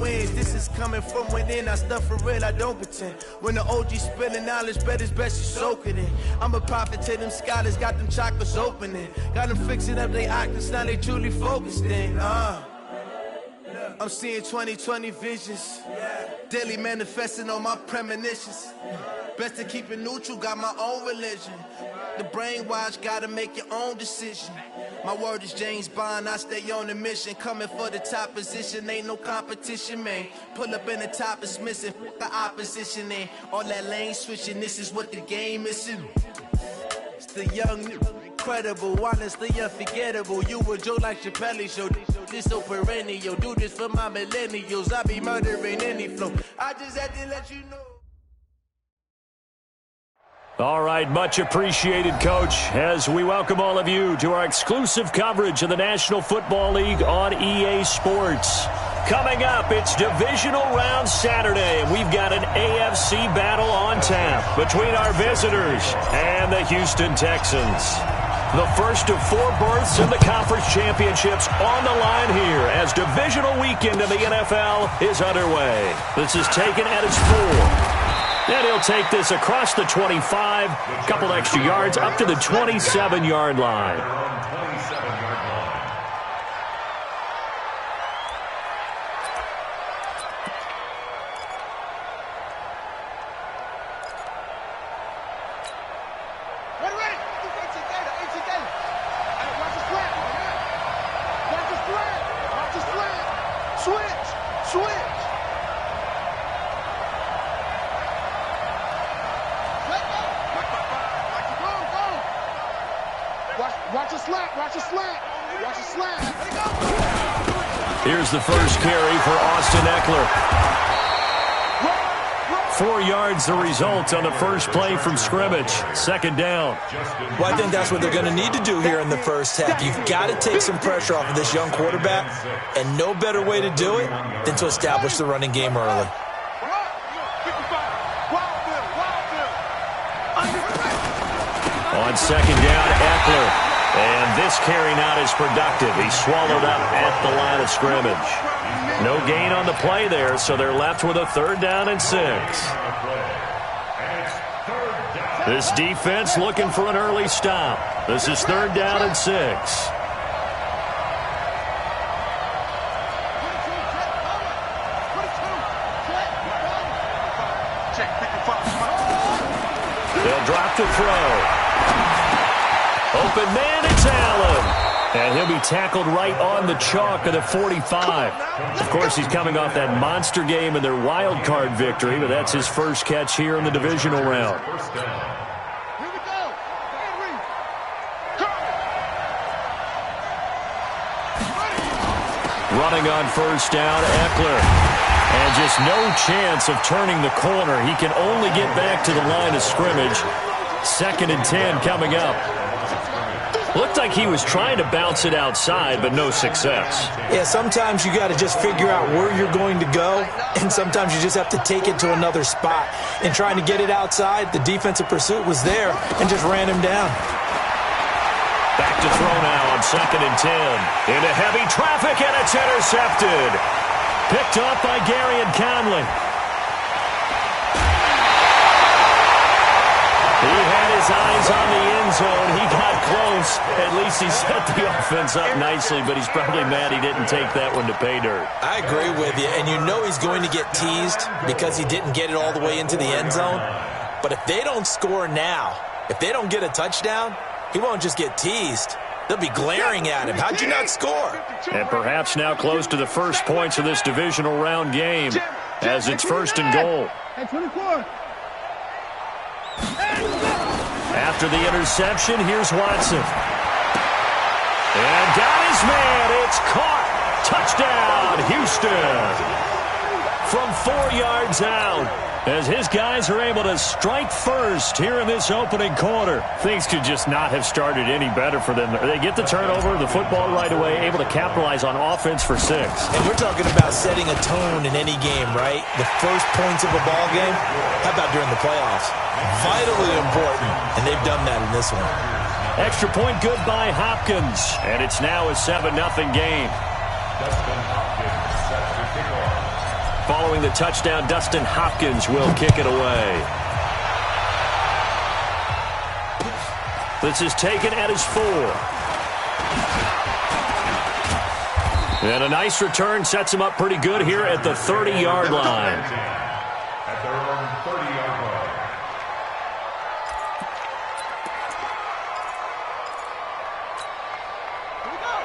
wins. This is coming from within. I stuff for real, I don't pretend. When the OG spilling knowledge, bet it's best you soak it in. I'm a prophet to them scholars, got them chakras opening. Got them fixing up their octaves, now they truly focused in. I'm seeing 2020 visions. Daily manifesting on my premonitions. Best to keep it neutral, got my own religion. The brainwash, gotta make your own decision. My word is James Bond, I stay on the mission. Coming for the top position, ain't no competition, man. Pull up in the top is missing, the opposition ain't. All that lane switching, this is what the game is. It's the young, incredible, honestly unforgettable. You a Joe like Chappelle show. This so perennial, do this for my millennials. I be murdering any flow. I just had to let you know. All right, much appreciated, Coach, as we welcome all of you to our exclusive coverage of the National Football League on EA Sports. Coming up, it's Divisional Round Saturday, and we've got an AFC battle on tap between our visitors and the Houston Texans. The first of 4 berths in the conference championships on the line here as divisional weekend in the NFL is underway. This is taken at its 4. And he'll take this across the 25, couple extra yards up to the 27-yard line. Here's the first carry for Austin Eckler. 4 yards the result on the first play from scrimmage. Second down. Well, I think that's what they're going to need to do here in the first half. You've got to take some pressure off of this young quarterback, and no better way to do it than to establish the running game early. On second down, Eckler. And this carry not as productive. He's swallowed up at the line of scrimmage. No gain on the play there, so they're left with a 3rd down and 6. This defense looking for an early stop. This is 3rd down and 6. They'll drop to throw. Open man, it's Allen. And he'll be tackled right on the chalk of the 45. Of course, he's coming off that monster game in their wild card victory, but that's his first catch here in the divisional round. Running on first down, Eckler. And just no chance of turning the corner. He can only get back to the line of scrimmage. 2nd and 10 coming up. Looked like he was trying to bounce it outside, but no success. Yeah, sometimes you got to just figure out where you're going to go, and sometimes you just have to take it to another spot. In trying to get it outside, the defensive pursuit was there and just ran him down. Back to throw now on 2nd and 10. Into heavy traffic, and it's intercepted. Picked up by Gary and Conley. He had his eyes on the end zone. He got close. At least he set the offense up nicely, but he's probably mad he didn't take that one to pay dirt. I agree with you, and you know he's going to get teased because he didn't get it all the way into the end zone. But if they don't score now, if they don't get a touchdown, he won't just get teased. They'll be glaring at him. How'd you not score? And perhaps now close to the first points of this divisional round game as it's 1st and goal. After the interception, here's Watson. And got his man. It's caught. Touchdown, Houston. From 4 yards out, as his guys are able to strike first here in this opening quarter. Things could just not have started any better for them. They get the turnover, the football right away, able to capitalize on offense for 6. And we're talking about setting a tone in any game, right? The first points of a ball game. How about during the playoffs? Vitally important, and they've done that in this one. Extra point good by Hopkins, and it's now a 7-0 game. Following the touchdown, Dustin Hopkins will kick it away. This is taken at his 4. And a nice return sets him up pretty good here at the 30-yard line. At their own 30-yard line.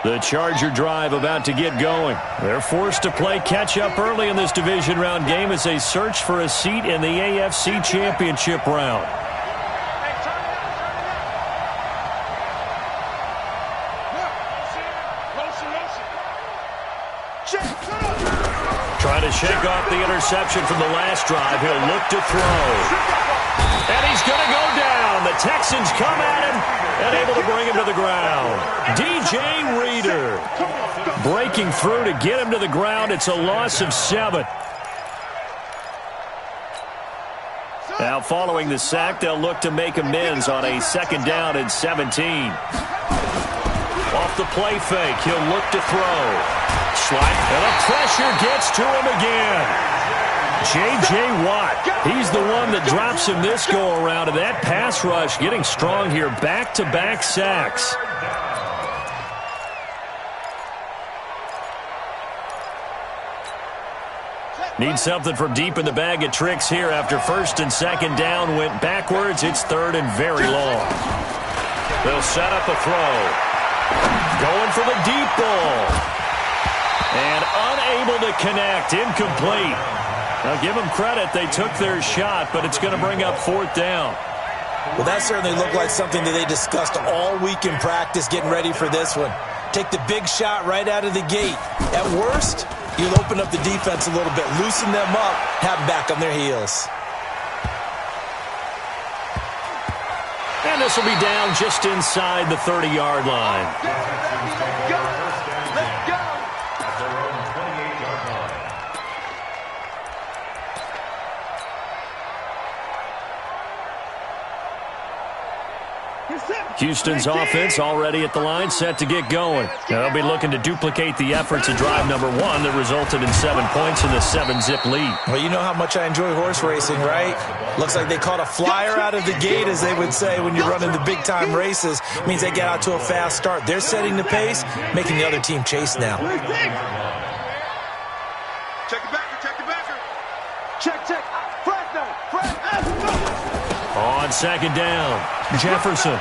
The Charger drive about to get going. They're forced to play catch-up early in this division round game as they search for a seat in the AFC Championship round. Trying to shake off the interception from the last drive. He'll look to throw. And he's going to go down. The Texans come at him and able to bring him to the ground. DJ Reader breaking through to get him to the ground. It's a loss of 7. Now following the sack, they'll look to make amends on a 2nd down and 17. Off the play fake, he'll look to throw. Slide, and the pressure gets to him again. J.J. Watt, he's the one that drops him this go-around, and that pass rush getting strong here. Back-to-back sacks. Need something from deep in the bag of tricks here after 1st and 2nd down went backwards. It's 3rd and very long. They'll set up a throw. Going for the deep ball. And unable to connect. Incomplete. Now give them credit. They took their shot, but it's going to bring up 4th down. Well, that certainly looked like something that they discussed all week in practice getting ready for this one. Take the big shot right out of the gate. At worst, you'll open up the defense a little bit, loosen them up, have them back on their heels. And this will be down just inside the 30-yard line. Houston's offense already at the line, set to get going. They'll be looking to duplicate the efforts of drive number 1 that resulted in 7 points in the 7-zip lead. Well, you know how much I enjoy horse racing, right? Looks like they caught a flyer out of the gate, as they would say when you're running the big-time races. It means they get out to a fast start. They're setting the pace, making the other team chase now. Check the backer, check the backer. Check. Fresno. On 2nd down, Jefferson.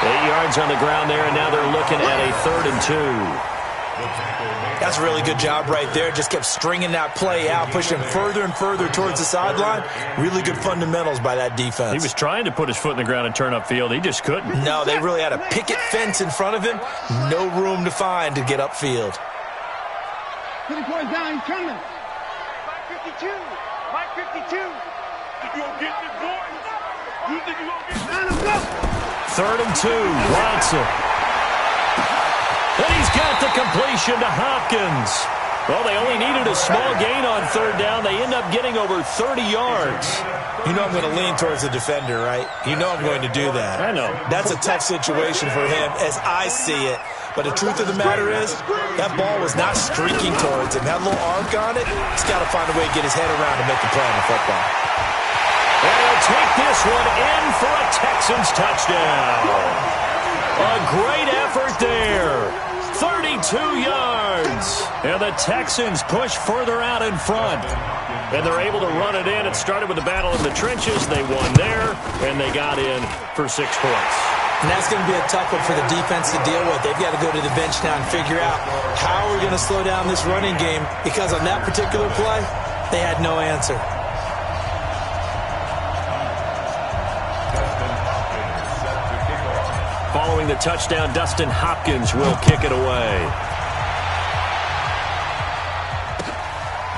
8 yards on the ground there, and now they're looking at a 3rd and 2. That's a really good job right there. Just kept stringing that play out, pushing further and further towards the sideline. Really good fundamentals by that defense. He was trying to put his foot in the ground and turn upfield. He just couldn't. No, they really had a picket fence in front of him. No room to find to get upfield. 3-point down, he's coming. 552. 552. You gonna get this, boy? You think you gonna get this? Let him go. 3rd and 2, Watson. And he's got the completion to Hopkins. Well, they only needed a small gain on 3rd down. They end up getting over 30 yards. You know I'm going to lean towards the defender, right? You know I'm going to do that. I know. That's a tough situation for him as I see it. But the truth of the matter is, that ball was not streaking towards him. Had a little arc on it. He's got to find a way to get his head around and make a play on the football. And he'll take this one in for a Texans touchdown. A great effort there. 32 yards. And the Texans push further out in front. And they're able to run it in. It started with a battle in the trenches. They won there, and they got in for 6 points. And that's going to be a tough one for the defense to deal with. They've got to go to the bench now and figure out how we're going to slow down this running game, because on that particular play, they had no answer. Following the touchdown, Dustin Hopkins will kick it away.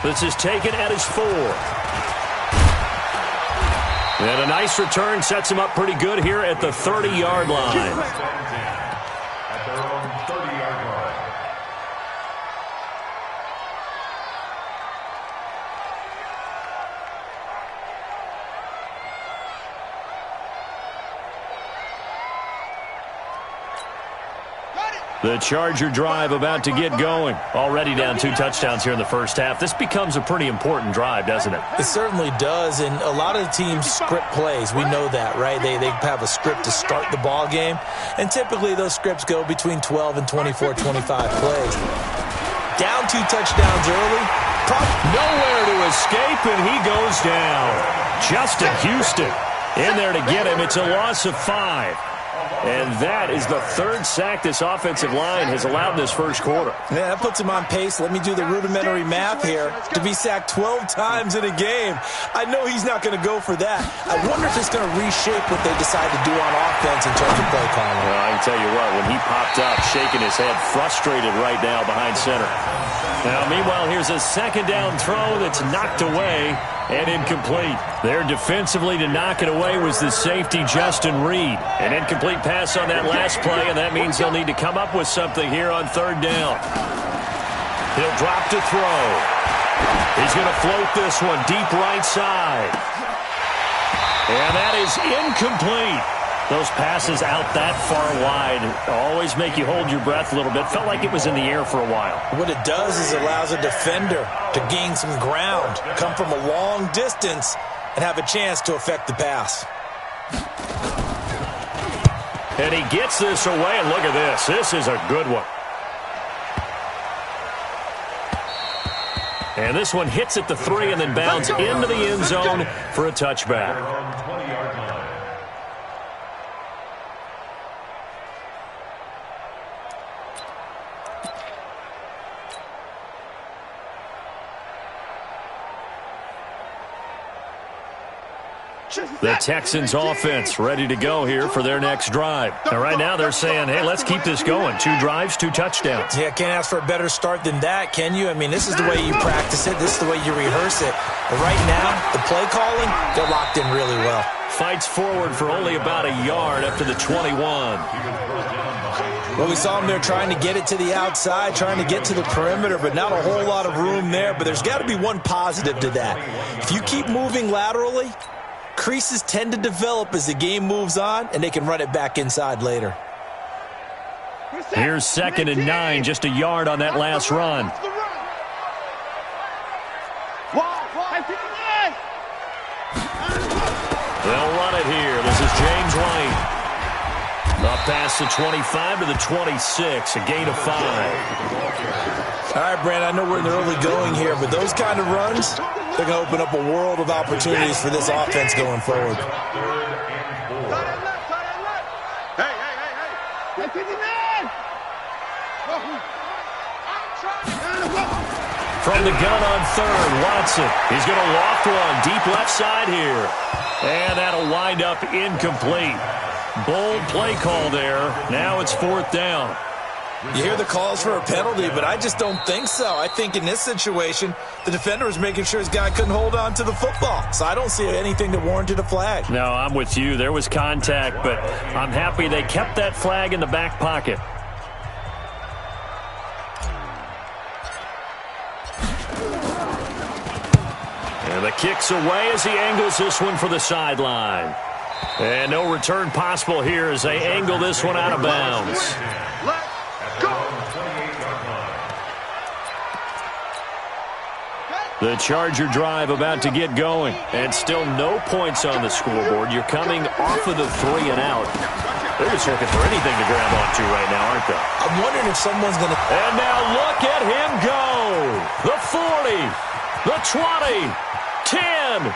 This is taken at his 4. And a nice return sets him up pretty good here at the 30-yard line. At their own 30-yard line. The Charger drive about to get going. Already down 2 touchdowns here in the first half. This becomes a pretty important drive, doesn't it? It certainly does, and a lot of teams script plays. We know that, right? They have a script to start the ball game, and typically those scripts go between 12 and 24, 25 plays. Down 2 touchdowns early. Nowhere to escape, and he goes down. Justin Houston in there to get him. It's a loss of 5. And that is the 3rd sack this offensive line has allowed in this first quarter. Yeah, that puts him on pace. Let me do the rudimentary math here. To be sacked 12 times in a game, I know he's not going to go for that. I wonder if it's going to reshape what they decide to do on offense in terms of play calling. Well, I can tell you what, when he popped up, shaking his head, frustrated right now behind center. Now, meanwhile, here's a 2nd down throw that's knocked away and incomplete. There defensively to knock it away was the safety, Justin Reed. An incomplete pass on that last play, and that means they'll need to come up with something here on 3rd down. He'll drop to throw. He's going to float this one deep right side. And that is incomplete. Those passes out that far wide always make you hold your breath a little bit. Felt like it was in the air for a while. What it does is it allows a defender to gain some ground, come from a long distance, and have a chance to affect the pass. And he gets this away, and look at this. This is a good one. And this one hits at the 3 and then bounds into the end zone for a touchback. The Texans offense ready to go here for their next drive. And right now they're saying, hey, let's keep this going. 2 drives, 2 touchdowns. Yeah, can't ask for a better start than that, can you? I mean, this is the way you practice it. This is the way you rehearse it. But right now, the play calling, they're locked in really well. Fights forward for only about a yard up to the 21. Well, we saw him there trying to get it to the outside, trying to get to the perimeter, but not a whole lot of room there. But there's got to be one positive to that. If you keep moving laterally, creases tend to develop as the game moves on, and they can run it back inside later. Here's 2nd and 9, just a yard on that last run. They'll run it here. This is James White. Up past the 25 to the 26, a gain of 5. All right, Brandon, I know we're in the early going here, but those kind of runs, they're going to open up a world of opportunities for this offense going forward. From the gun on 3rd, Watson. He's going to loft one deep left side here. And that'll wind up incomplete. Bold play call there. Now it's 4th down. You hear the calls for a penalty, but I just don't think so. I think in this situation, the defender was making sure his guy couldn't hold on to the football. So I don't see anything that warranted a flag. No, I'm with you. There was contact, but I'm happy they kept that flag in the back pocket. And the kick's away as he angles this one for the sideline. And no return possible here as they angle this one out of bounds. The Charger drive about to get going. And still no points on the scoreboard. You're coming off of the 3 and out. They're just looking for anything to grab onto right now, aren't they? I'm wondering if someone's going to... And now look at him go. The 40, the 20, 10.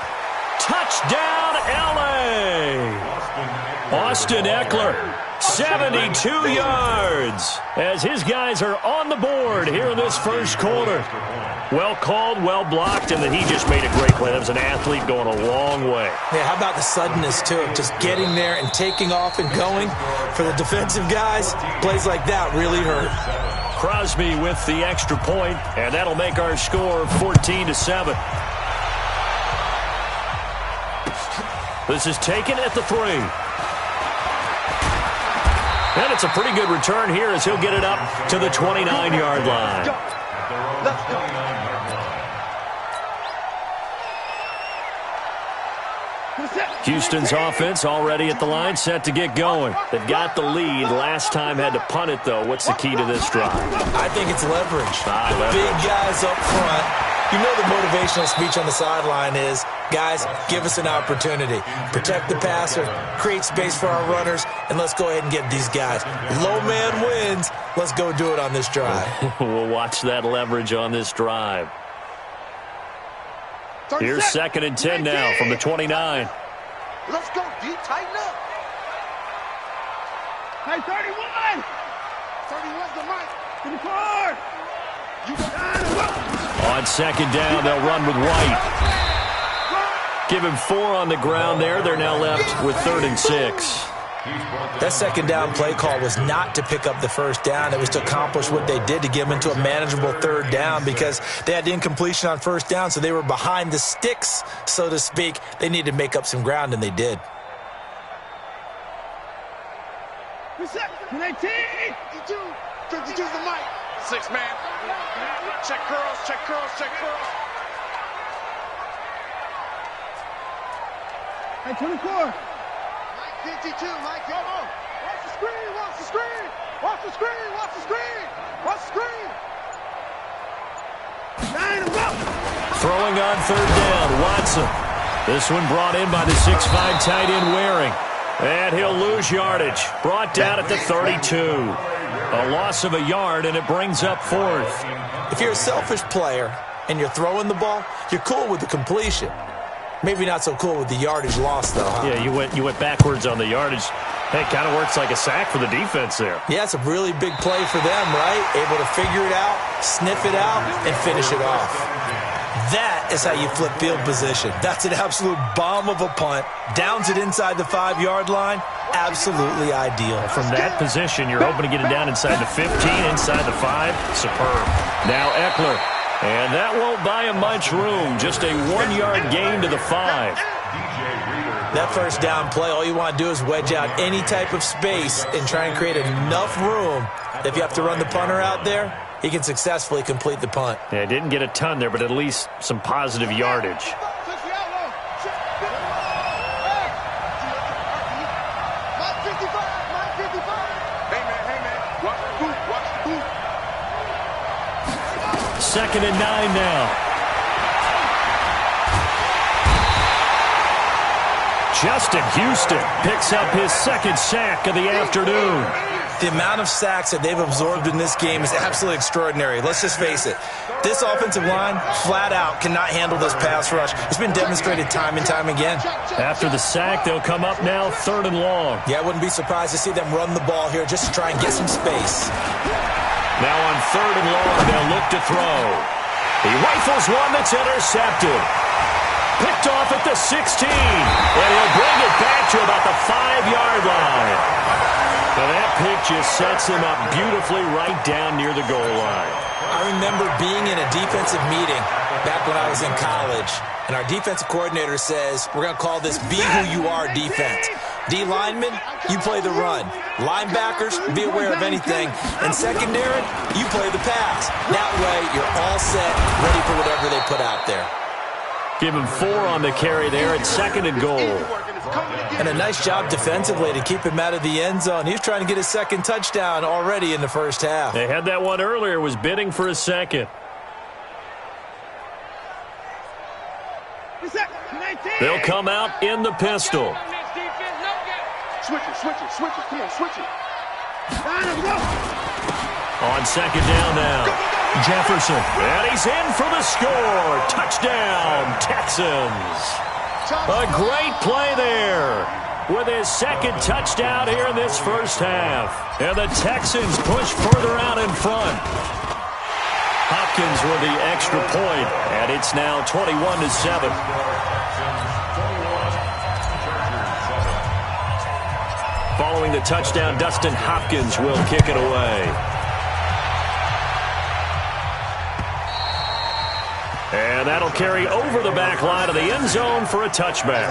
Touchdown, L.A. Austin Eckler, 72 yards, as his guys are on the board here in this first quarter. Well called, well blocked, and then he just made a great play. That was an athlete going a long way. Yeah, how about the suddenness, too? Just getting there and taking off and going. For the defensive guys, plays like that really hurt. Crosby with the extra point, and that'll make our score 14-7. This is taken at the 3. And it's a pretty good return here as he'll get it up to the 29-yard line. Let's go. Houston's offense already at the line, set to get going. They've got the lead. Last time had to punt it, though. What's the key to this drive? I think it's leverage. Leverage. Big guys up front. You know the motivational speech on the sideline is, guys, give us an opportunity. Protect the passer, create space for our runners, and let's go ahead and get these guys. Low man wins. Let's go do it on this drive. We'll watch that leverage on this drive. Here's 2nd and 10 now from the 29. Let's go, D. Tighten up. Hey, 31. 31's the mic. 24. You got it. On 2nd down, they'll run with White. Give him 4 on the ground there. They're now left with 3rd and 6. That 2nd down play call was not to pick up the 1st down. It was to accomplish what they did, to get them into a manageable 3rd down, because they had the incompletion on 1st down, so they were behind the sticks, so to speak. They needed to make up some ground, and they did. 52. 52's the mic. 6 man. Check curls, check curls, check curls. Hey, 24. 52, Mike, come on. Watch the screen, watch the screen. Watch the screen, watch the screen. Watch the screen. Line him up. Throwing on 3rd down, Watson. This one brought in by the 6'5" tight end Waring. And he'll lose yardage. Brought down at the 32. A loss of a yard, and it brings up 4th. If you're a selfish player and you're throwing the ball, you're cool with the completion. Maybe not so cool with the yardage loss, though, huh? Yeah, you went backwards on the yardage. Hey, it kind of works like a sack for the defense there. Yeah, it's a really big play for them, right? Able to figure it out, sniff it out, and finish it off. That is how you flip field position. That's an absolute bomb of a punt. Downs it inside the 5-yard line. Absolutely ideal. From that position, you're hoping to get it down inside the 15, inside the 5. Superb. Now Eckler. And that won't buy him much room. Just a 1-yard gain to the 5. That 1st down play, all you want to do is wedge out any type of space and try and create enough room. If you have to run the punter out there, he can successfully complete the punt. Yeah, didn't get a ton there, but at least some positive yardage. Second and 9 now. Justin Houston picks up his 2nd sack of the afternoon. The amount of sacks that they've absorbed in this game is absolutely extraordinary. Let's just face it. This offensive line, flat out, cannot handle this pass rush. It's been demonstrated time and time again. After the sack, they'll come up now 3rd and long. Yeah, I wouldn't be surprised to see them run the ball here just to try and get some space. Now on 3rd and long, they'll look to throw. He rifles one that's intercepted. Picked off at the 16. And he'll bring it back to about the 5-yard line. Now that pick just sets him up beautifully right down near the goal line. I remember being in a defensive meeting back when I was in college, and our defensive coordinator says, we're going to call this Be Who You Are defense. D linemen, you play the run. Linebackers, be aware of anything. And secondary, you play the pass. That way, you're all set, ready for whatever they put out there. Give him 4 on the carry there at 2nd and goal. And a nice job defensively to keep him out of the end zone. He was trying to get his 2nd touchdown already in the 1st half. They had that one earlier, was bidding for a 2nd. They'll come out in the pistol. Switch it. Come on, switch it. On 2nd down now. Jefferson, and he's in for the score. Touchdown, Texans. A great play there with his 2nd touchdown here in this 1st half. And the Texans push further out in front. Hopkins with the extra point, and it's now 21-7. Following the touchdown, Dustin Hopkins will kick it away. And that'll carry over the back line of the end zone for a touchback.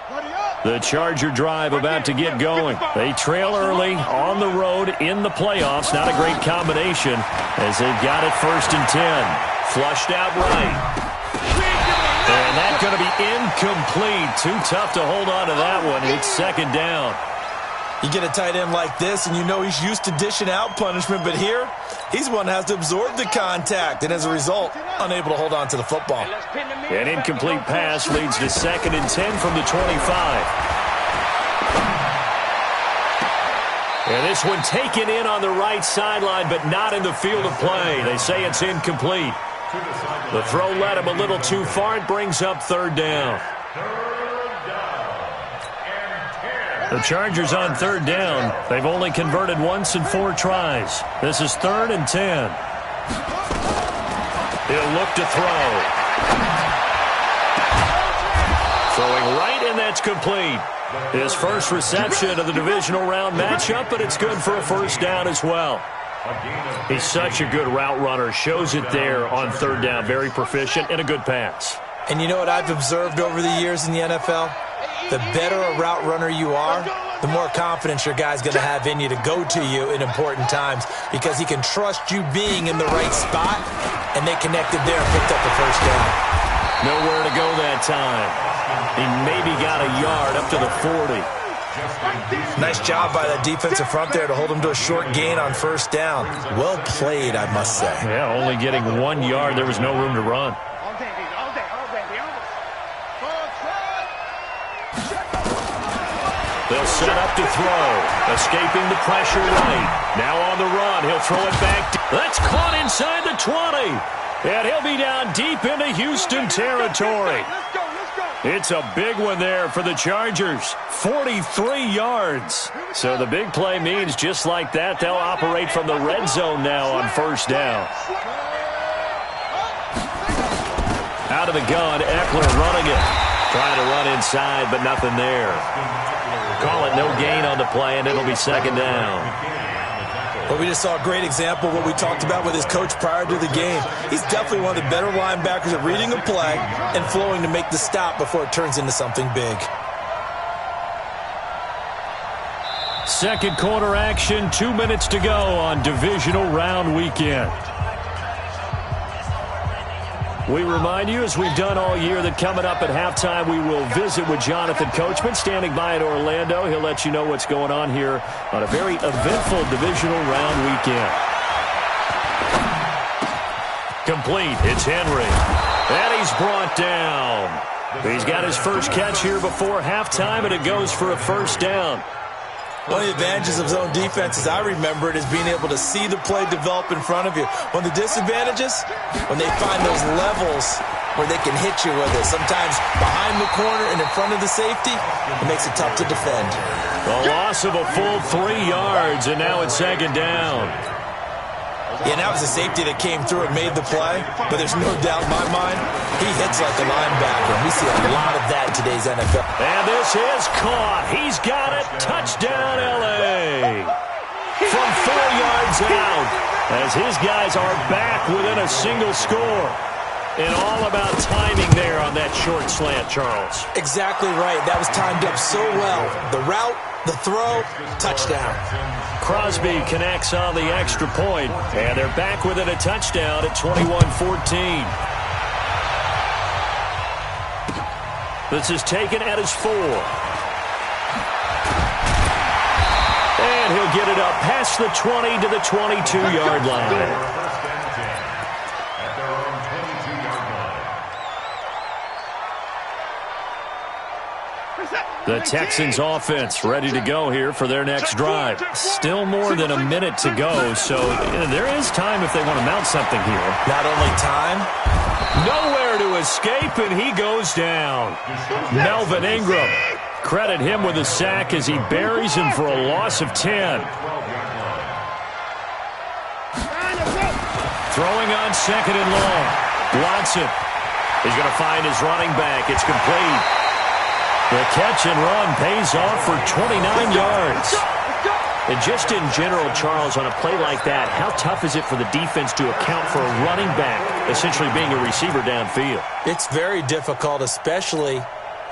Buddy up. The Charger drive about to get going. They trail early on the road in the playoffs. Not a great combination as they've got it 1st and 10. Flushed out right. And that's going to be incomplete. Too tough to hold on to that one. It's 2nd down. You get a tight end like this, and you know he's used to dishing out punishment, but here, he's one that has to absorb the contact, and as a result, unable to hold on to the football. An incomplete pass leads to 2nd and 10 from the 25. And this one taken in on the right sideline, but not in the field of play. They say it's incomplete. The throw led him a little too far. It brings up 3rd down. The Chargers on 3rd down. They've only converted once in 4 tries. This is 3rd and 10. He'll look to throw. Throwing right, and that's complete. His first reception of the divisional round matchup, but it's good for a 1st down as well. He's such a good route runner. Shows it there on 3rd down. Very proficient and a good pass. And you know what I've observed over the years in the NFL? The better a route runner you are, the more confidence your guy's going to have in you to go to you in important times because he can trust you being in the right spot, and they connected there and picked up the 1st down. Nowhere to go that time. He maybe got a yard up to the 40. Nice job by that defensive front there to hold him to a short gain on 1st down. Well played, I must say. Yeah, only getting 1 yard. There was no room to run. They'll set up to throw. Escaping the pressure right. Now on the run. He'll throw it back. That's caught inside the 20. And he'll be down deep into Houston territory. It's a big one there for the Chargers. 43 yards. So the big play means just like that, they'll operate from the red zone now on 1st down. Out of the gun, Eckler running it. Trying to run inside, but nothing there. Call it no gain on the play, and it'll be 2nd down. Well, we just saw a great example of what we talked about with his coach prior to the game. He's definitely one of the better linebackers at reading a play and flowing to make the stop before it turns into something big. 2nd quarter action, 2 minutes to go on divisional round weekend. We remind you, as we've done all year, that coming up at halftime, we will visit with Jonathan Coachman, standing by in Orlando. He'll let you know what's going on here on a very eventful divisional round weekend. Complete. It's Henry. And he's brought down. He's got his first catch here before halftime, and it goes for a 1st down. One of the advantages of zone defense, as I remember it, is being able to see the play develop in front of you. One of the disadvantages, when they find those levels where they can hit you with it. Sometimes behind the corner and in front of the safety, it makes it tough to defend. A loss of a full 3 yards, and now it's 2nd down. Yeah, and that was a safety that came through and made the play, but there's no doubt in my mind, he hits like a linebacker, and we see a lot of that in today's NFL. And this is caught. He's got it. Touchdown, L.A. From 4 yards out, as his guys are back within a single score. And all about timing there on that short slant, Charles. Exactly right. That was timed up so well. The route, the throw, touchdown. Crosby connects on the extra point, and they're back within a touchdown at 21-14. This is taken at his 4. And he'll get it up past the 20 to the 22-yard line. The Texans offense ready to go here for their next drive. Still more than a minute to go, so there is time if they want to mount something here. Not only time, nowhere to escape, and he goes down. Melvin Ingram, credit him with a sack as he buries him for a loss of 10. Throwing on 2nd and long. Watson. He's going to find his running back. It's complete. The catch and run pays off for 29 yards. And just in general, Charles, on a play like that, how tough is it for the defense to account for a running back essentially being a receiver downfield? It's very difficult, especially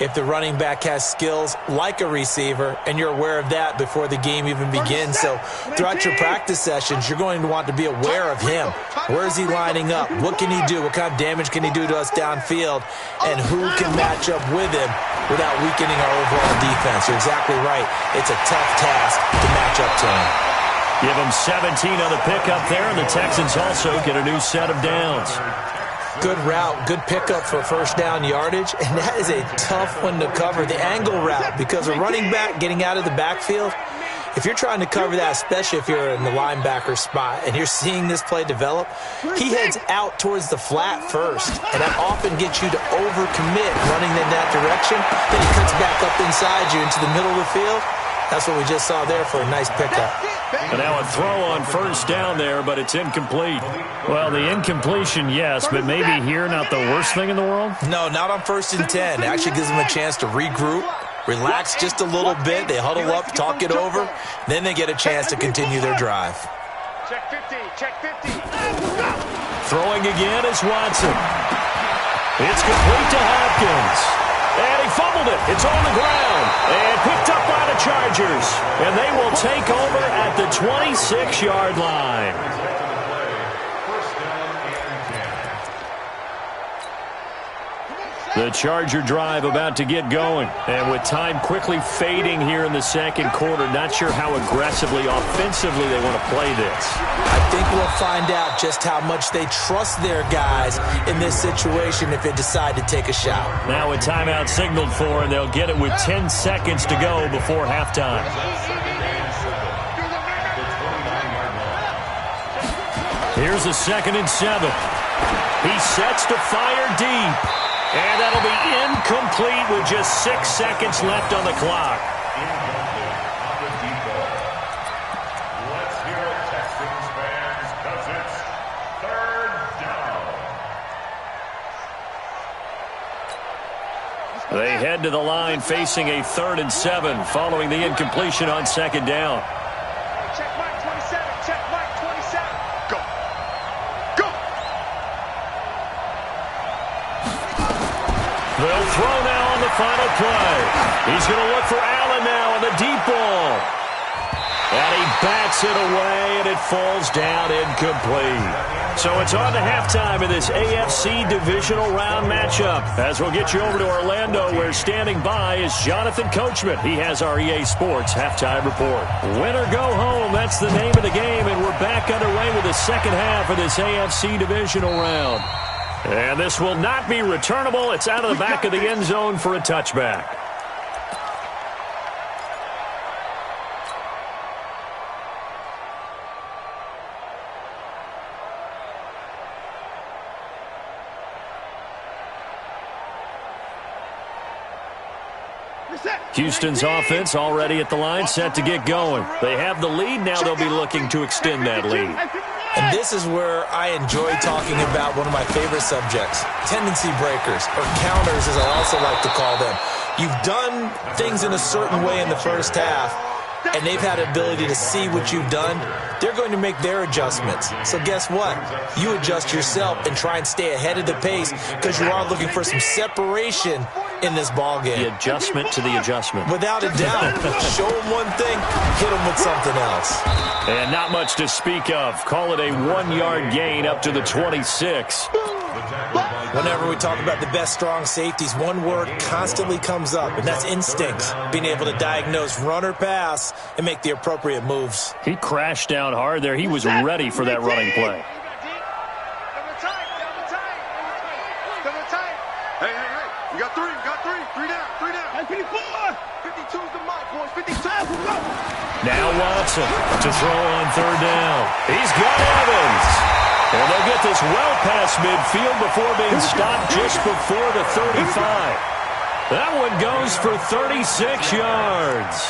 if the running back has skills like a receiver, and you're aware of that before the game even begins. So throughout your practice sessions, you're going to want to be aware of him. Where is he lining up? What can he do? What kind of damage can he do to us downfield? And who can match up with him without weakening our overall defense? You're exactly right. It's a tough task to match up to him. Give him 17 on the pickup there, and the Texans also get a new set of downs. Good route, good pickup for first down yardage, and that is a tough one to cover, the angle route, because a running back getting out of the backfield, if you're trying to cover that, especially if you're in the linebacker spot and you're seeing this play develop, he heads out towards the flat first, and that often gets you to overcommit running in that direction. Then he cuts back up inside you into the middle of the field. That's what we just saw there for a nice pickup. And now a throw on first down there, but it's incomplete. Well, the incompletion, yes, but maybe here not the worst thing in the world? No, not on 1st and 10. It actually gives them a chance to regroup, relax just a little bit. They huddle up, talk it over. Then they get a chance to continue their drive. Check 50, check 50. Throwing again is Watson. It's complete to Hopkins. And he fumbled it. It's on the ground. And picked up by the Chargers. And they will take over at the 26-yard line. The Charger drive about to get going. And with time quickly fading here in the second quarter, not sure how aggressively, offensively they want to play this. I think we'll find out just how much they trust their guys in this situation if they decide to take a shot. Now a timeout signaled for, and they'll get it with 10 seconds to go before halftime. Here's a 2nd and 7. He sets to fire deep. And that'll be incomplete with just 6 seconds left on the clock. Let's hear it, Texans fans, because it's 3rd down. They head to the line facing a 3rd and 7 following the incompletion on 2nd down. Check Mike 27, check Mike 27. Go. Go. They'll throw now on the final play. He's going to look for Allen now on the deep ball. And he bats it away, and it falls down incomplete. So it's on to halftime in this AFC divisional round matchup. As we'll get you over to Orlando, where standing by is Jonathan Coachman. He has our EA Sports halftime report. Win or go home, that's the name of the game, and we're back underway with the second half of this AFC divisional round. And this will not be returnable. It's out of the back of the end zone for a touchback. Houston's offense already at the line, set to get going. They have the lead. Now they'll be looking to extend that lead. And this is where I enjoy talking about one of my favorite subjects, tendency breakers, or counters as I also like to call them. You've done things in a certain way in the first half, and they've had the ability to see what you've done. They're going to make their adjustments. So guess what? You adjust yourself and try and stay ahead of the pace because you are looking for some separation in this ball game. The adjustment to the adjustment. Without a doubt. Show them one thing, hit them with something else. And not much to speak of. Call it a 1-yard gain up to the 26. Whenever we talk about the best strong safeties, one word constantly comes up, and that's instincts. Being able to diagnose run or pass and make the appropriate moves. He crashed down hard there. He was ready for that running play. Hey, you got three down. Hey, 54. 52's the mark, boys. 52. Now Watson to throw on 3rd down. He's got Evans. And they'll get this well past midfield before being stopped just before the 35. That one goes for 36 yards.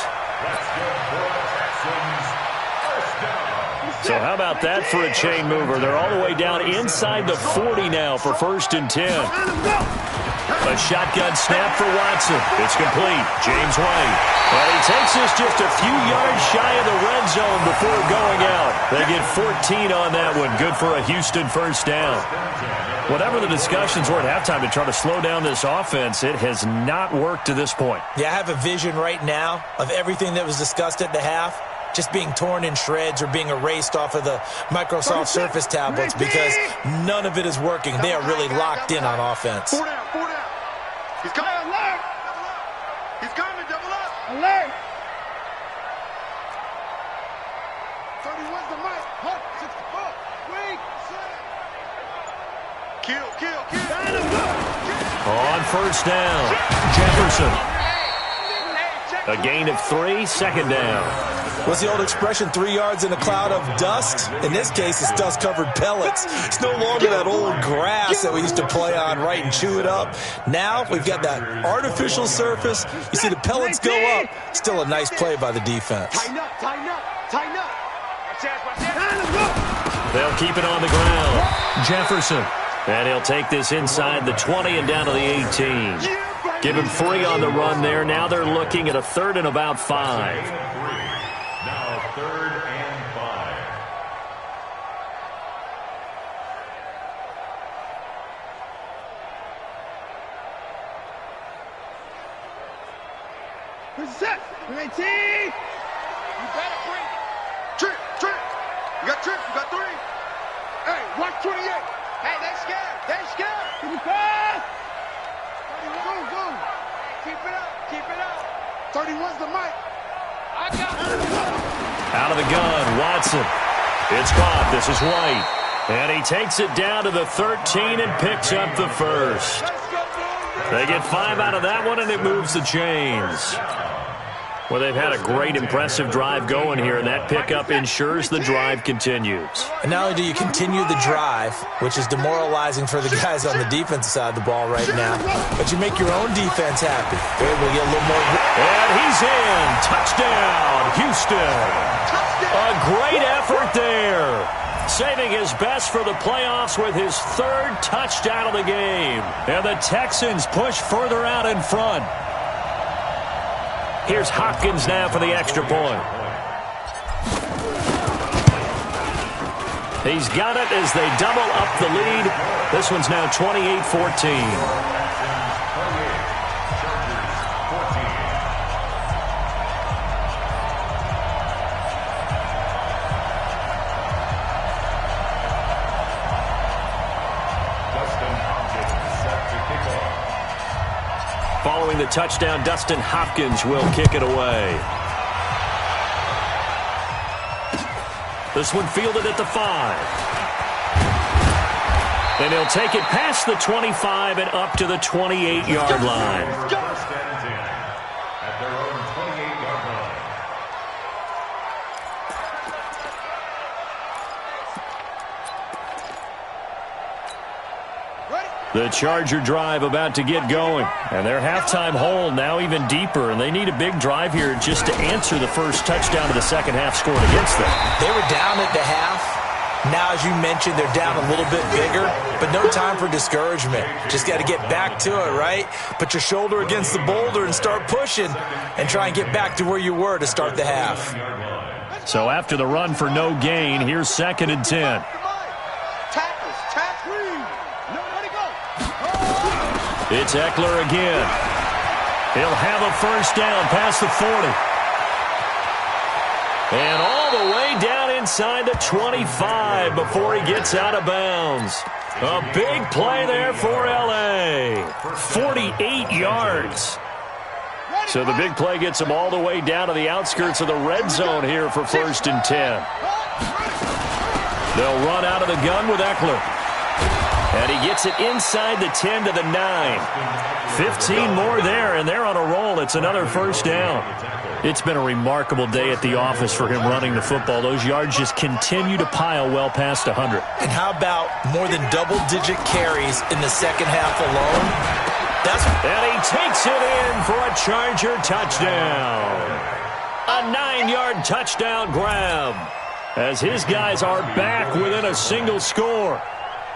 So how about that for a chain mover? They're all the way down inside the 40 now for 1st and 10. A shotgun snap for Watson. It's complete. James White. And he takes us just a few yards shy of the red zone before going out. They get 14 on that one. Good for a Houston first down. Whatever the discussions were at halftime to try to slow down this offense, it has not worked to this point. Yeah, I have a vision right now of everything that was discussed at the half just being torn in shreds or being erased off of the Microsoft Surface tablets because none of it is working. They are really locked in on offense. 4 down, 4 down. He's coming. Alert. He's coming. Double up. Alert. 31's the mic. Hunt. 64. Wait. Kill. On first down, Jefferson. A gain of 3, second down. What's the old expression, 3 yards in a cloud of dust? In this case, it's dust-covered pellets. It's no longer that old grass that we used to play on, right, and chew it up. Now we've got that artificial surface. You see the pellets go up. Still a nice play by the defense. Tighten up. They'll keep it on the ground. Jefferson. And he'll take this inside the 20 and down to the 18. Give him 3 on the run there. Now they're looking at a 3rd and about 5. Now 3rd and 5. Set. 18. You better bring it. Trip. You got Trip. You got 3. Hey, watch 28. Hey, they're scared. Give me pass. 31. Go. Keep it up. 31's the mic. I got it. Out of the gun, Watson. It's caught. This is White. And he takes it down to the 13 and picks up the first. They get 5 out of that one, and it moves the chains. Well, they've had a great, impressive drive going here, and that pickup ensures the drive continues. And not only do you continue the drive, which is demoralizing for the guys on the defensive side of the ball right now, but you make your own defense happy. They're able to get a little more. And he's in. Touchdown, Houston. A great effort there. Saving his best for the playoffs with his 3rd touchdown of the game. And the Texans push further out in front. Here's Hopkins now for the extra point. He's got it as they double up the lead. This one's now 28-14. Following the touchdown, Dustin Hopkins will kick it away. This one fielded at the 5. And he'll take it past the 25 and up to the 28-yard line. First and 10 at their own 28-yard line. The Charger drive about to get going. And their halftime hole now even deeper. And they need a big drive here just to answer the first touchdown of the second half scored against them. They were down at the half. Now, as you mentioned, they're down a little bit bigger, but no time for discouragement. Just got to get back to it, right? Put your shoulder against the boulder and start pushing and try and get back to where you were to start the half. So after the run for no gain, here's 2nd and 10. It's Eckler again. He'll have a first down past the 40. And all the way down inside the 25 before he gets out of bounds. A big play there for L.A. 48 yards. So the big play gets him all the way down to the outskirts of the red zone here for 1st and 10. They'll run out of the gun with Eckler. And he gets it inside the 10 to the 9. 15 more there, and they're on a roll. It's another first down. It's been a remarkable day at the office for him running the football. Those yards just continue to pile well past 100. And how about more than double-digit carries in the second half alone? And he takes it in for a Charger touchdown. A 9-yard touchdown grab as his guys are back within a single score.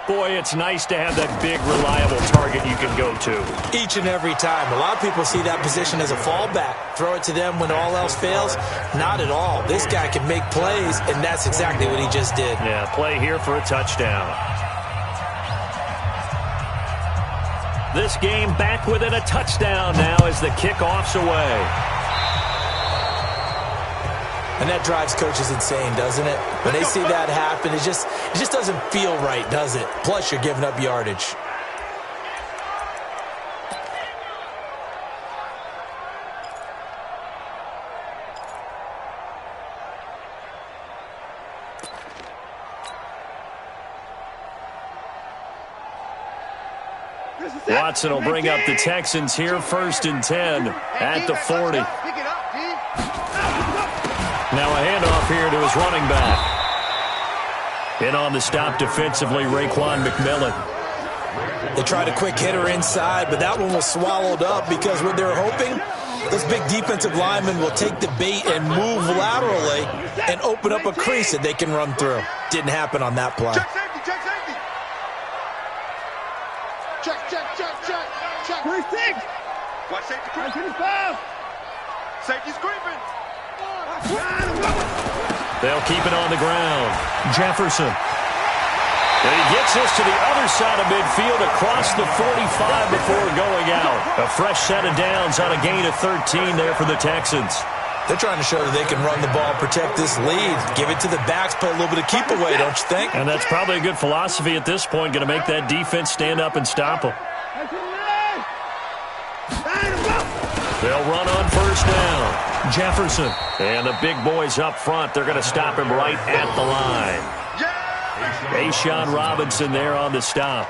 Boy, it's nice to have that big, reliable target you can go to. Each and every time. A lot of people see that position as a fallback. Throw it to them when all else fails. Not at all. This guy can make plays, and that's exactly what he just did. Yeah, play here for a touchdown. This game back within a touchdown now as the kickoff's away. And that drives coaches insane, doesn't it? When they see that happen, it just doesn't feel right, does it? Plus, you're giving up yardage. Watson will bring up the Texans here, 1st and 10 at the 40. Now a handoff here to his running back. In on the stop defensively, Raekwon McMillan. They tried a quick hitter inside, but that one was swallowed up because what they're hoping, those big defensive linemen will take the bait and move laterally and open up a crease that they can run through. Didn't happen on that play. Check safety, check safety. Check. First six. Watch safety creeping. Safety's creeping. They'll keep it on the ground. Jefferson. And he gets this to the other side of midfield across the 45 before going out. A fresh set of downs on a gain of 13 there for the Texans. They're trying to show that they can run the ball, protect this lead, give it to the backs, play a little bit of keep away, don't you think? And that's probably a good philosophy at this point, going to make that defense stand up and stop them. They'll run on 1st down. Jefferson. And the big boys up front, they're going to stop him right at the line. A'Shawn Robinson there on the stop.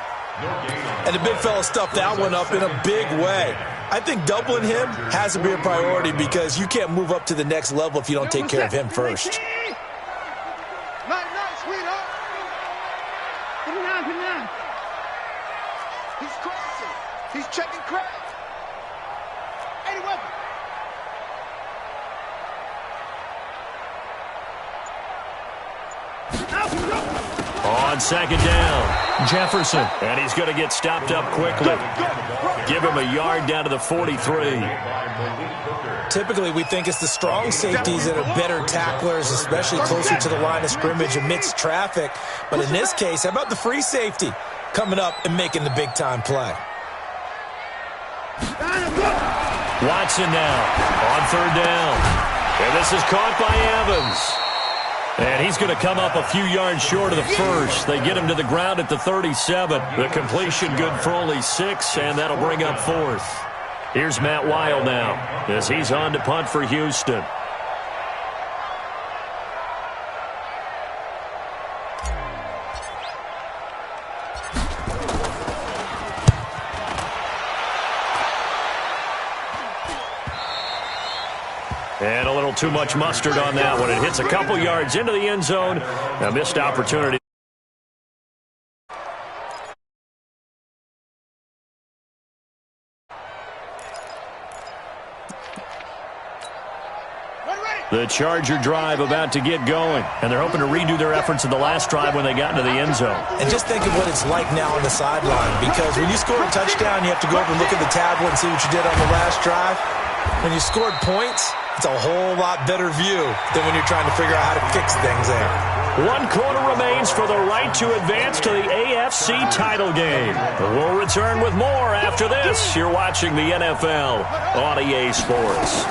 And the big fella stuffed that one up in a big way. I think doubling him has to be a priority because you can't move up to the next level if you don't take care of him first. Nice, sweetheart. Put it on. He's crossing. He's checking crack. 80 weapon. On 2nd down, Jefferson. And he's going to get stopped up quickly. Give him a yard down to the 43. Typically, we think it's the strong safeties that are better tacklers, especially closer to the line of scrimmage amidst traffic. But in this case, how about the free safety coming up and making the big-time play? Watson now on 3rd down. And this is caught by Evans. And he's going to come up a few yards short of the first. They get him to the ground at the 37. The completion good for only 6, and that'll bring up 4th. Here's Matt Weil now as he's on to punt for Houston. And a little too much mustard on that one. It hits a couple yards into the end zone. A missed opportunity. The Charger drive about to get going. And they're hoping to redo their efforts in the last drive when they got into the end zone. And just think of what it's like now on the sideline. Because when you score a touchdown, you have to go over and look at the tablet and see what you did on the last drive. When you scored points, it's a whole lot better view than when you're trying to figure out how to fix things there. 1 quarter remains for the right to advance to the AFC title game. We'll return with more after this. You're watching the NFL on EA Sports.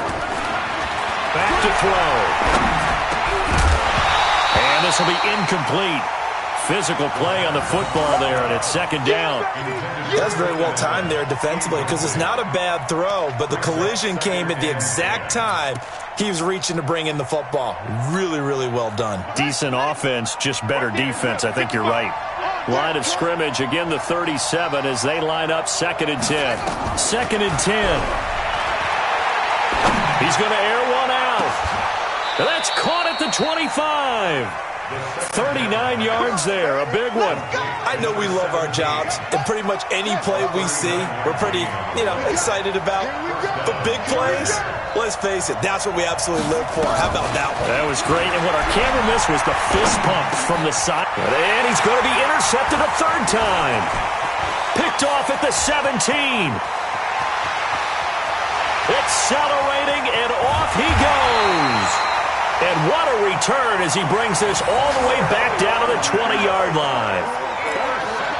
Back to throw. And this will be incomplete. Physical play on the football there, and it's 2nd down. That's very well timed there defensively because it's not a bad throw, but the collision came at the exact time he was reaching to bring in the football. Really, really well done. Decent offense, just better defense. I think you're right. Line of scrimmage, again the 37 as they line up 2nd and 10. 2nd and 10. He's going to air one out. And that's caught at the 25. 39 yards there, a big one. I know we love our jobs, and pretty much any play we see, we're pretty, excited about. But big plays, let's face it, that's what we absolutely live for. How about that one? That was great, and what our camera missed was the fist pump from the side. And he's going to be intercepted a third time. Picked off at the 17. Accelerating, and off he goes. And what a return as he brings this all the way back down to the 20-yard line.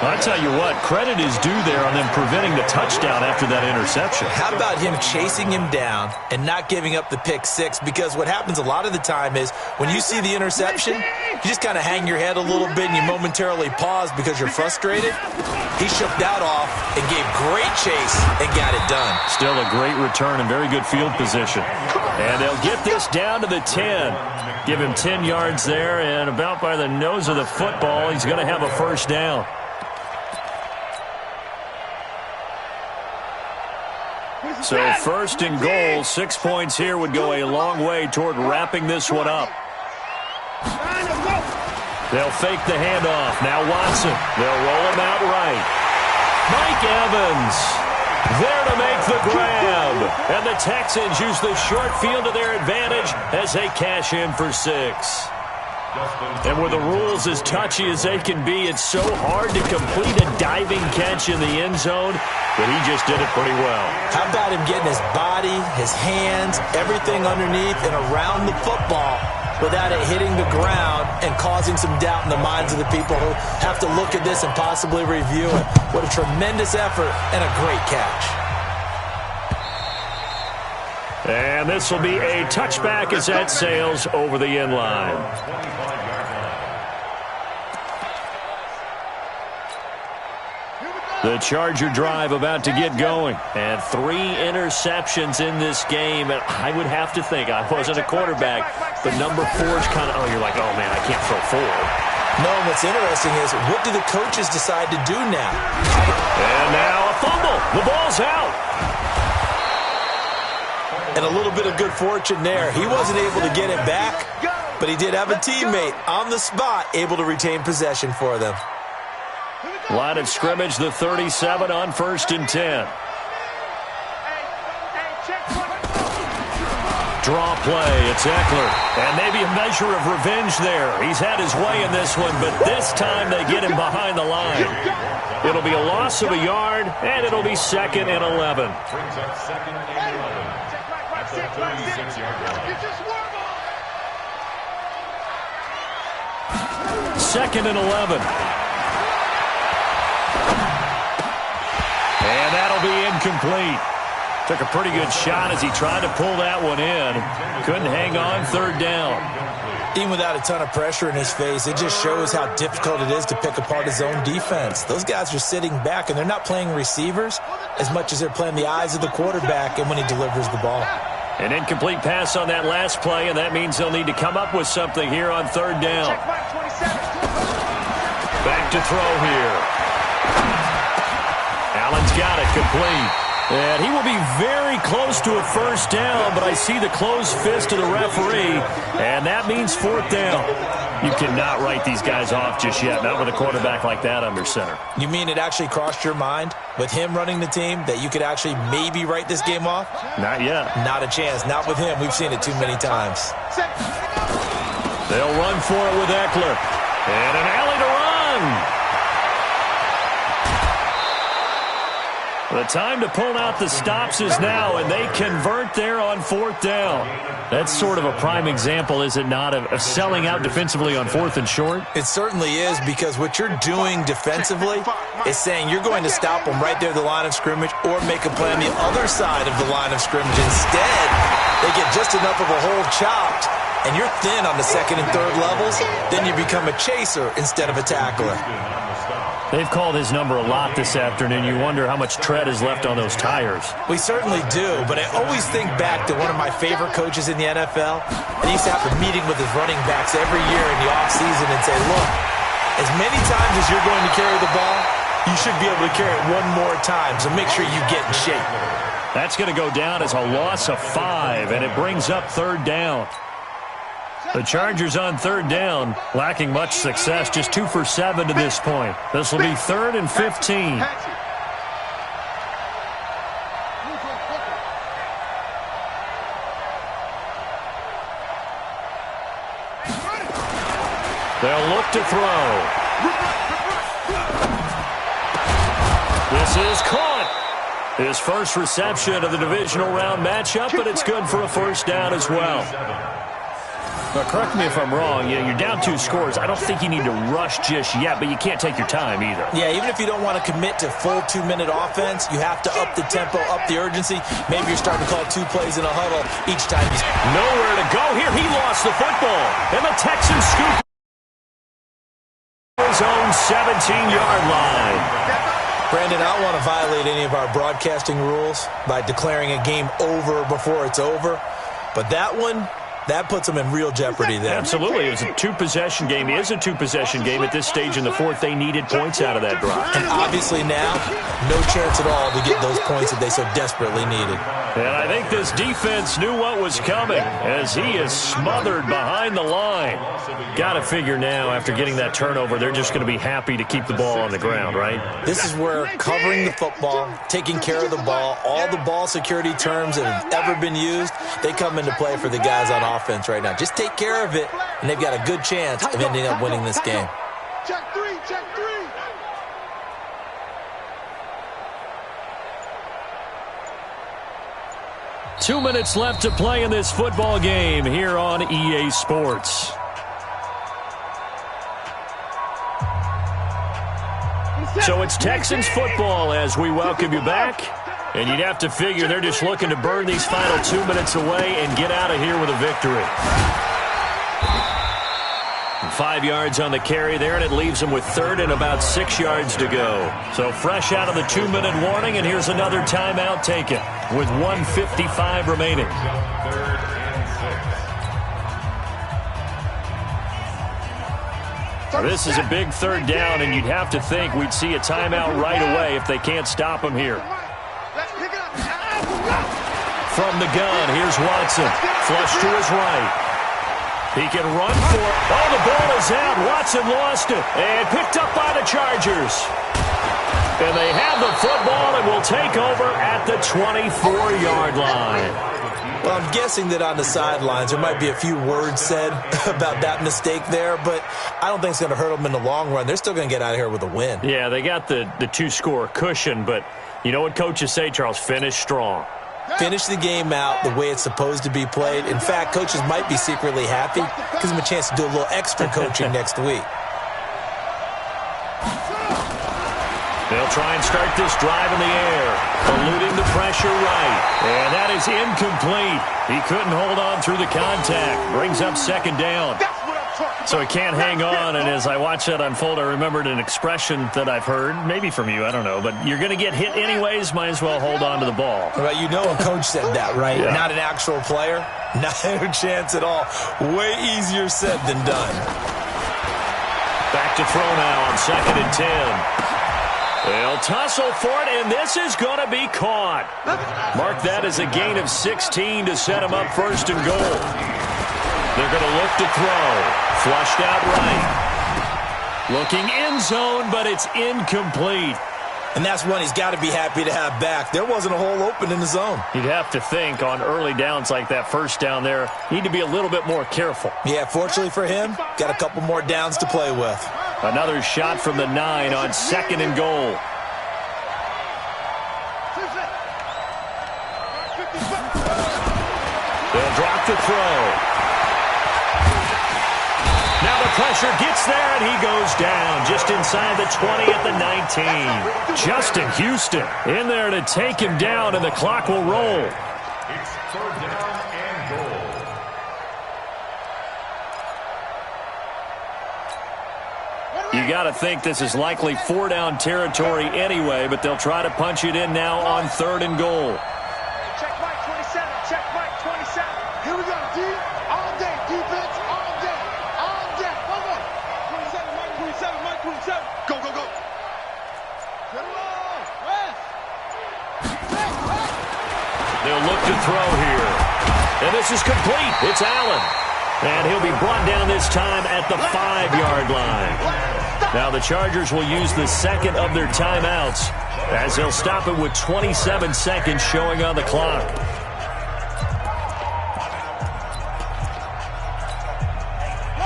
Well, I tell you what, credit is due there on them preventing the touchdown after that interception. How about him chasing him down and not giving up the pick six? Because what happens a lot of the time is when you see the interception, you just kind of hang your head a little bit and you momentarily pause because you're frustrated. He shook that off and gave great chase and got it done. Still a great return and very good field position. And they'll get this down to the 10. Give him 10 yards there, and about by the nose of the football, he's going to have a first down. So first and goal, 6 points here would go a long way toward wrapping this one up. They'll fake the handoff. Now Watson. They'll roll him out right. Mike Evans there to make the grab. And the Texans use the short field to their advantage as they cash in for 6. And with the rules as touchy as they can be, it's so hard to complete a diving catch in the end zone, but he just did it pretty well. How about him getting his body, his hands, everything underneath and around the football without it hitting the ground and causing some doubt in the minds of the people who have to look at this and possibly review it. What a tremendous effort and a great catch. And this will be a touchback as that sails over the end line. The Charger drive about to get going. And 3 interceptions in this game. And I would have to think, I wasn't a quarterback, but number 4 is kind of, you're like, oh, man, I can't throw 4. No, what's interesting is, what do the coaches decide to do now? And now a fumble. The ball's out. And a little bit of good fortune there. He wasn't able to get it back, but he did have a teammate on the spot able to retain possession for them. Line of scrimmage, the 37 on 1st and 10. Draw play, it's Eckler. And maybe a measure of revenge there. He's had his way in this one, but this time they get him behind the line. It'll be a loss of a yard, and it'll be 2nd and 11. Brings up 2nd and 11. At the 36-yard line. 2nd and 11. And that'll be incomplete. Took a pretty good shot as he tried to pull that one in. Couldn't hang on, 3rd down. Even without a ton of pressure in his face, it just shows how difficult it is to pick apart his own defense. Those guys are sitting back, and they're not playing receivers as much as they're playing the eyes of the quarterback and when he delivers the ball. An incomplete pass on that last play, and that means they'll need to come up with something here on 3rd down. Back to throw here. Allen's got it, complete. And he will be very close to a first down, but I see the closed fist of the referee, and that means 4th down. You cannot write these guys off just yet, not with a quarterback like that under center. You mean it actually crossed your mind with him running the team that you could actually maybe write this game off? Not yet. Not a chance. Not with him. We've seen it too many times. They'll run for it with Eckler. And an alley to run. The time to pull out the stops is now, and they convert there on 4th down. That's sort of a prime example, is it not, of selling out defensively on 4th and short? It certainly is, because what you're doing defensively is saying you're going to stop them right there at the line of scrimmage or make a play on the other side of the line of scrimmage. Instead, they get just enough of a hole chopped, and you're thin on the 2nd and 3rd levels, then you become a chaser instead of a tackler. They've called his number a lot this afternoon. You wonder how much tread is left on those tires. We certainly do, but I always think back to one of my favorite coaches in the NFL, and he used to have a meeting with his running backs every year in the offseason and say, look, as many times as you're going to carry the ball, you should be able to carry it one more time, so make sure you get in shape. That's going to go down as a loss of 5, and it brings up 3rd down. The Chargers on third down, lacking much success, just 2 for 7 to this point. This will be 3rd and 15. They'll look to throw. This is caught. His first reception of the divisional round matchup, but it's good for a first down as well. Now, correct me if I'm wrong. You're down 2 scores. I don't think you need to rush just yet, but you can't take your time either. Yeah, even if you don't want to commit to full 2-minute offense, you have to up the tempo, up the urgency. Maybe you're starting to call 2 plays in a huddle each time. Nowhere to go here. He lost the football. And the Texans scoop his own 17-yard line. Brandon, I don't want to violate any of our broadcasting rules by declaring a game over before it's over, but that one, that puts them in real jeopardy then. Absolutely. It was a 2-possession game. It is a 2-possession game. At this stage in the 4th, they needed points out of that drive. And obviously now, no chance at all to get those points that they so desperately needed. And I think this defense knew what was coming as he is smothered behind the line. Got to figure now, after getting that turnover, they're just going to be happy to keep the ball on the ground, right? This is where covering the football, taking care of the ball, all the ball security terms that have ever been used, they come into play for the guys on offense right now. Just take care of it, and they've got a good chance of ending up winning this game. Check 3, check 3. 2 minutes left to play in this football game here on EA Sports. So it's Texans football as we welcome you back. And you'd have to figure they're just looking to burn these final 2 minutes away and get out of here with a victory. 5 yards on the carry there, and it leaves them with 3rd and about 6 yards to go. So fresh out of the 2-minute warning, and here's another timeout taken with 1:55 remaining. This is a big 3rd down, and you'd have to think we'd see a timeout right away if they can't stop him here. From the gun, here's Watson. Flush to his right. He can run for it. Oh, the ball is out. Watson lost it. And picked up by the Chargers. And they have the football and will take over at the 24-yard line. Well, I'm guessing that on the sidelines there might be a few words said about that mistake there, but I don't think it's going to hurt them in the long run. They're still going to get out of here with a win. Yeah, they got the 2-score cushion, but you know what coaches say, Charles? Finish strong. Finish the game out the way it's supposed to be played. In fact, coaches might be secretly happy. Gives them a chance to do a little extra coaching next week. They'll try and start this drive in the air, eluding the pressure right. And that is incomplete. He couldn't hold on through the contact. Brings up 2nd down. So he can't hang on, and as I watch that unfold, I remembered an expression that I've heard, maybe from you, I don't know, but you're going to get hit anyways, might as well hold on to the ball. Well, you know a coach said that, right? Yeah. Not an actual player. Not a chance at all. Way easier said than done. Back to throw now on 2nd and 10. They'll tussle for it, and this is going to be caught. Mark that as a gain of 16 to set him up 1st and goal. They're going to look to throw. Flushed out right. Looking end zone, but it's incomplete. And that's one he's got to be happy to have back. There wasn't a hole open in the zone. You'd have to think on early downs like that 1st down there, need to be a little bit more careful. Yeah, fortunately for him, got a couple more downs to play with. Another shot from the 9 on 2nd and goal. They'll drop the throw. Now the pressure gets there, and he goes down just inside the 20 at the 19. Justin Houston in there to take him down, and the clock will roll. It's 3rd down and goal. You got to think this is likely 4-down territory anyway, but they'll try to punch it in now on 3rd and goal. Check Mike 27, check Mike 27. Here we go, D. All day, defense, all day, all day. One more. 27, Mike 27, Mike 27. Go, go, go. Get him on. West. They'll look to throw here. And this is complete. It's Allen. And he'll be brought down this time at the 5-yard line. Now the Chargers will use the second of their timeouts as they'll stop it with 27 seconds showing on the clock.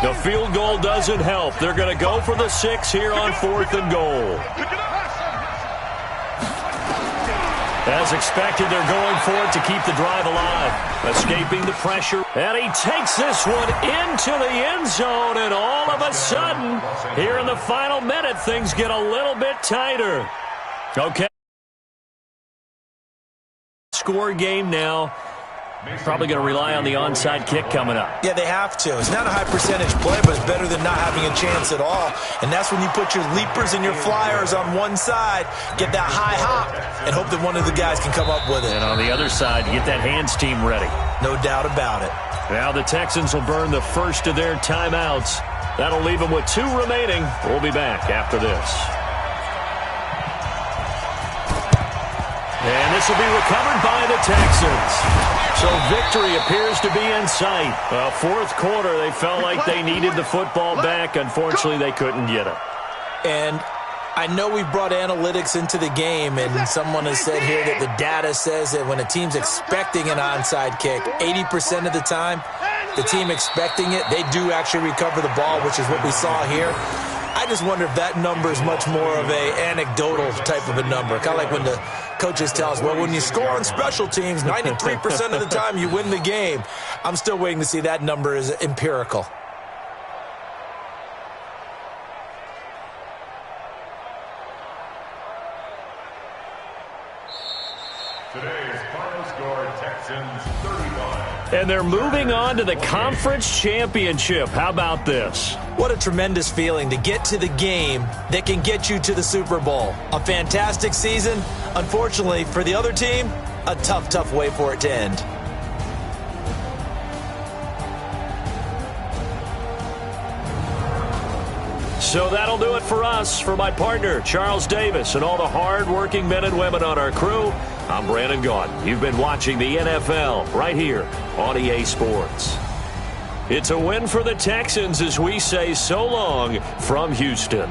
The field goal doesn't help. They're going to go for the 6 here on 4th and goal. As expected, they're going for it to keep the drive alive. Escaping the pressure. And he takes this one into the end zone. And all of a sudden, here in the final minute, things get a little bit tighter. Okay. Score game now. Probably going to rely on the onside kick coming up. Yeah, they have to. It's not a high percentage play, but it's better than not having a chance at all. And that's when you put your leapers and your flyers on one side, get that high hop, and hope that one of the guys can come up with it. And on the other side, get that hands team ready. No doubt about it. Now the Texans will burn the first of their timeouts. That'll leave them with 2 remaining. We'll be back after this. And this will be recovered by the Texans. So victory appears to be in sight. Fourth quarter, they felt like they needed the football back. Unfortunately, they couldn't get it. And I know we've brought analytics into the game, and someone has said here that the data says that when a team's expecting an onside kick, 80% of the time, the team expecting it, they do actually recover the ball, which is what we saw here. I just wonder if that number is much more of a anecdotal type of a number. Kind of like when the coaches tell us, well, when you score on special teams, 93% of the time you win the game. I'm still waiting to see that number is empirical. Today's final score, Texans 31. And they're moving on to the conference championship. How about this? What a tremendous feeling to get to the game that can get you to the Super Bowl. A fantastic season. Unfortunately, for the other team, a tough, tough way for it to end. So that'll do it for us. For my partner, Charles Davis, and all the hard-working men and women on our crew, I'm Brandon Gaudin. You've been watching the NFL right here on EA Sports. It's a win for the Texans as we say so long from Houston.